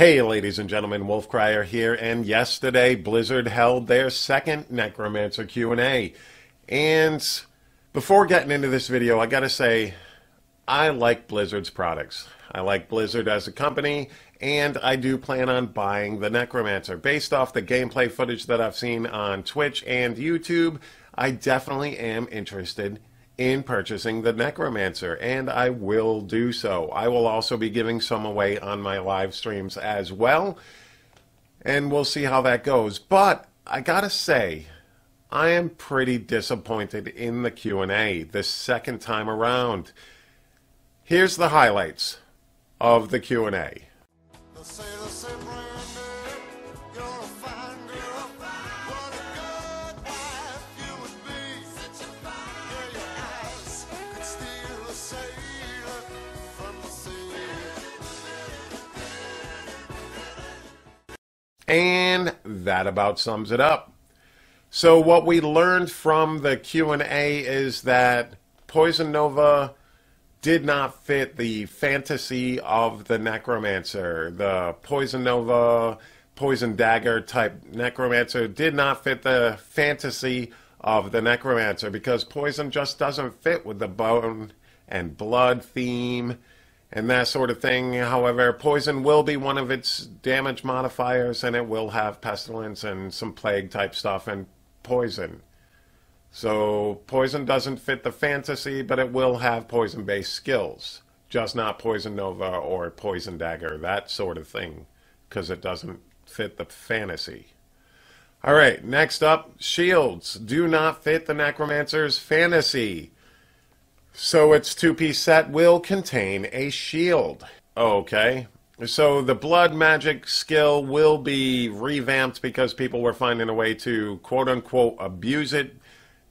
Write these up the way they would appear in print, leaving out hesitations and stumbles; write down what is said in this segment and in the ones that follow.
Hey ladies and gentlemen, Wolf Crier here, and yesterday Blizzard held their second Necromancer Q A. And before getting into this video, I gotta say, I like Blizzard's products. I like Blizzard as a company, and I do plan on buying the Necromancer. Based off the gameplay footage that I've seen on Twitch and YouTube, I definitely am interested in purchasing the Necromancer, and I will do so. I will also be giving some away on my live streams as well, and we'll see how that goes. But I gotta say, I am pretty disappointed in the Q&A this second time around. Here's the highlights of the Q&A. And that about sums it up. So what we learned from the Q&A is that Poison Nova did not fit the fantasy of the Necromancer. The Poison Nova, Poison Dagger type Necromancer did not fit the fantasy of the Necromancer because Poison just doesn't fit with the bone and blood theme and that sort of thing. However, Poison will be one of its damage modifiers, and it will have Pestilence and some Plague type stuff and Poison. So Poison doesn't fit the fantasy, but it will have Poison-based skills. Just not Poison Nova or Poison Dagger, that sort of thing, because it doesn't fit the fantasy. Alright, next up, shields do not fit the Necromancer's fantasy. So its two-piece set will contain a shield. Okay, so the blood magic skill will be revamped because people were finding a way to quote-unquote abuse it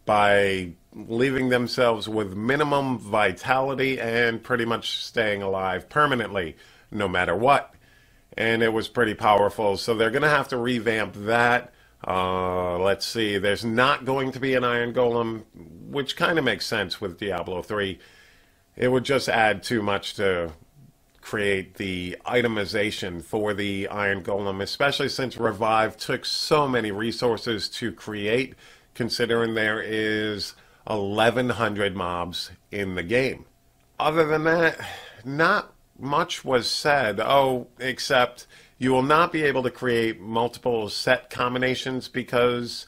by leaving themselves with minimum vitality and pretty much staying alive permanently, no matter what. And it was pretty powerful, so they're going to have to revamp that. Let's see, there's not going to be an Iron Golem, which kind of makes sense with Diablo 3. It would just add too much to create the itemization for the Iron Golem, especially since Revive took so many resources to create, considering there is 1,100 mobs in the game. Other than that, not much was said, except you will not be able to create multiple set combinations because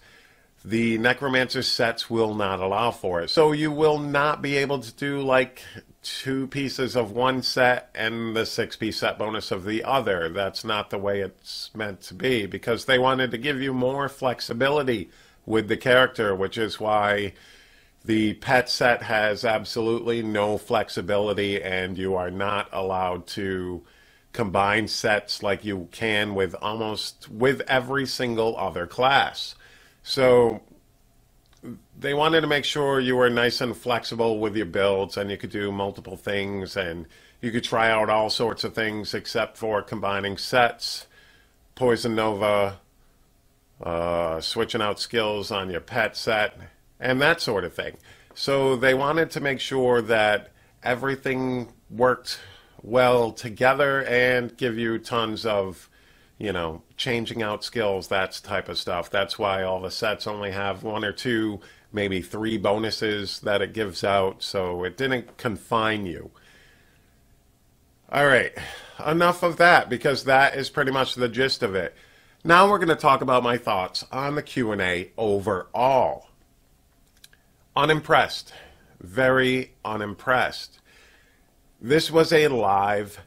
the Necromancer sets will not allow for it. So you will not be able to do like 2 pieces of one set and the 6-piece set bonus of the other. That's not the way it's meant to be, because they wanted to give you more flexibility with the character, which is why the pet set has absolutely no flexibility, and you are not allowed to combine sets like you can with every single other class. So they wanted to make sure you were nice and flexible with your builds, and you could do multiple things, and you could try out all sorts of things except for combining sets, Poison Nova, switching out skills on your pet set, and that sort of thing. So they wanted to make sure that everything worked well together and give you tons of, changing out skills, that type of stuff. That's why all the sets only have 1 or 2, maybe 3 bonuses that it gives out, so it didn't confine you. Alright, enough of that, because that is pretty much the gist of it. Now we're going to talk about my thoughts on the Q&A overall. Unimpressed. Very unimpressed. This was a live,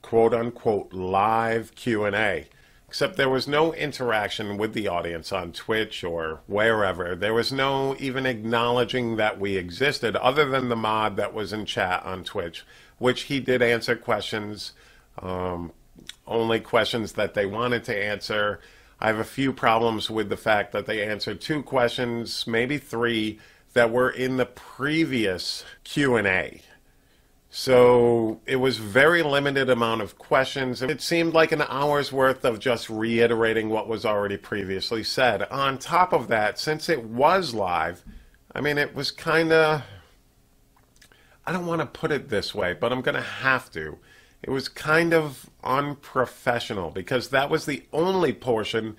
quote-unquote, live Q&A, except there was no interaction with the audience on Twitch or wherever. There was no even acknowledging that we existed, other than the mod that was in chat on Twitch, which he did answer questions, only questions that they wanted to answer. I have a few problems with the fact that they answered 2 questions, maybe 3, that were in the previous Q&A. So it was very limited amount of questions. It seemed like an hour's worth of just reiterating what was already previously said. On top of that, since it was live, it was kind of, I don't want to put it this way, but I'm going to have to. it was kind of unprofessional because that was the only portion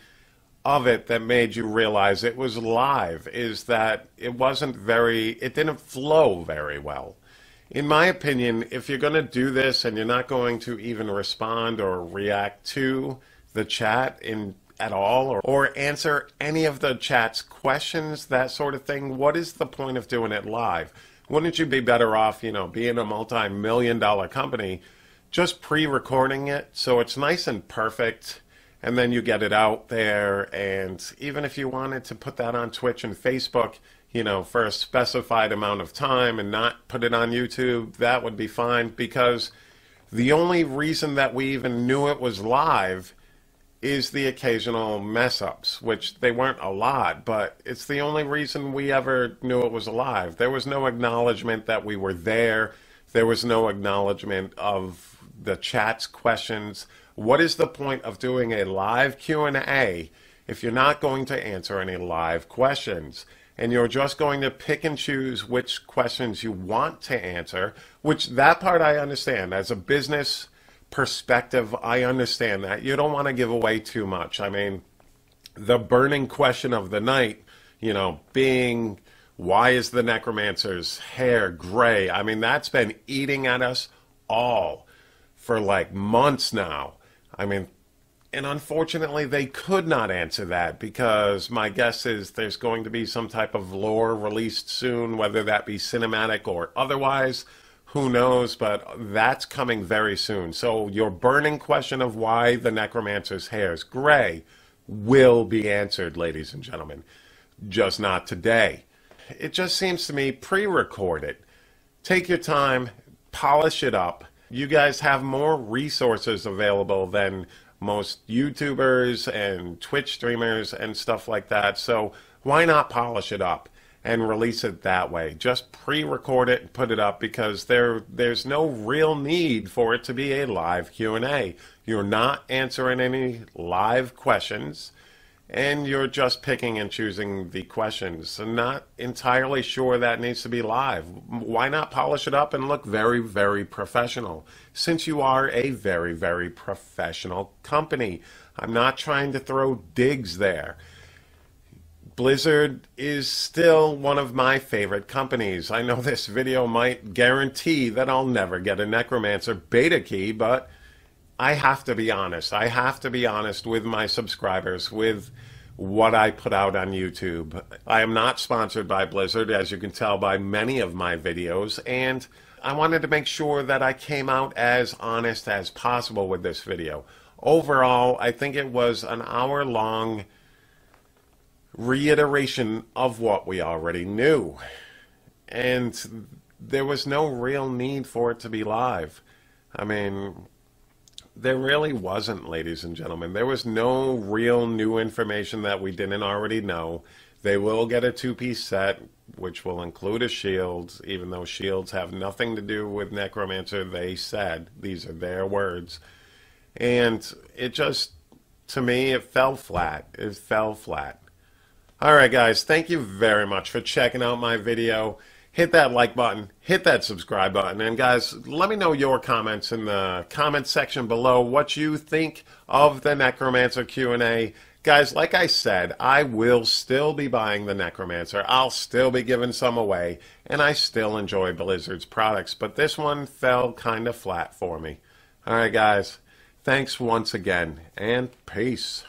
of it that made you realize it was live, is that it didn't flow very well. In my opinion, if you're going to do this and you're not going to even respond or react to the chat at all, or answer any of the chat's questions, that sort of thing, what is the point of doing it live? Wouldn't you be better off, being a multi-million-dollar company, just pre-recording it so it's nice and perfect, and then you get it out there? And even if you wanted to put that on Twitch and Facebook, for a specified amount of time and not put it on YouTube, that would be fine, because the only reason that we even knew it was live is the occasional mess-ups, which they weren't a lot, but it's the only reason we ever knew it was live. There was no acknowledgement that we were there. There was no acknowledgement of the chat's questions. What is the point of doing a live Q&A if you're not going to answer any live questions? And you're just going to pick and choose which questions you want to answer, which that part I understand. As a business perspective, I understand that. You don't want to give away too much. I mean, the burning question of the night, being, why is the Necromancer's hair gray? I mean, that's been eating at us all for like months now. I mean, and unfortunately, they could not answer that, because my guess is there's going to be some type of lore released soon, whether that be cinematic or otherwise. Who knows, but that's coming very soon. So your burning question of why the Necromancer's hair is gray will be answered, ladies and gentlemen. Just not today. It just seems to me, pre-record it. Take your time, polish it up. You guys have more resources available than most YouTubers and Twitch streamers and stuff like that. So why not polish it up and release it that way? Just pre-record it and put it up, because there's no real need for it to be a live Q&A. You're not answering any live questions, and you're just picking and choosing the questions. I'm not entirely sure that needs to be live. Why not polish it up and look very, very professional, since you are a very, very professional company? I'm not trying to throw digs there. Blizzard is still one of my favorite companies. I know this video might guarantee that I'll never get a Necromancer beta key, but I have to be honest. I have to be honest with my subscribers, with what I put out on YouTube. I am not sponsored by Blizzard, as you can tell by many of my videos, and I wanted to make sure that I came out as honest as possible with this video. Overall, I think it was an hour-long reiteration of what we already knew, and there was no real need for it to be live. I mean, there really wasn't, ladies and gentlemen. There was no real new information that we didn't already know. They will get a two-piece set, which will include a shield, even though shields have nothing to do with Necromancer, they said. These are their words. And it just, to me, it fell flat. It fell flat. Alright guys, thank you very much for checking out my video. Hit that like button, hit that subscribe button, and guys, let me know your comments in the comment section below, what you think of the Necromancer Q&A. Guys, like I said, I will still be buying the Necromancer. I'll still be giving some away, and I still enjoy Blizzard's products, but this one fell kind of flat for me. Alright guys, thanks once again, and peace.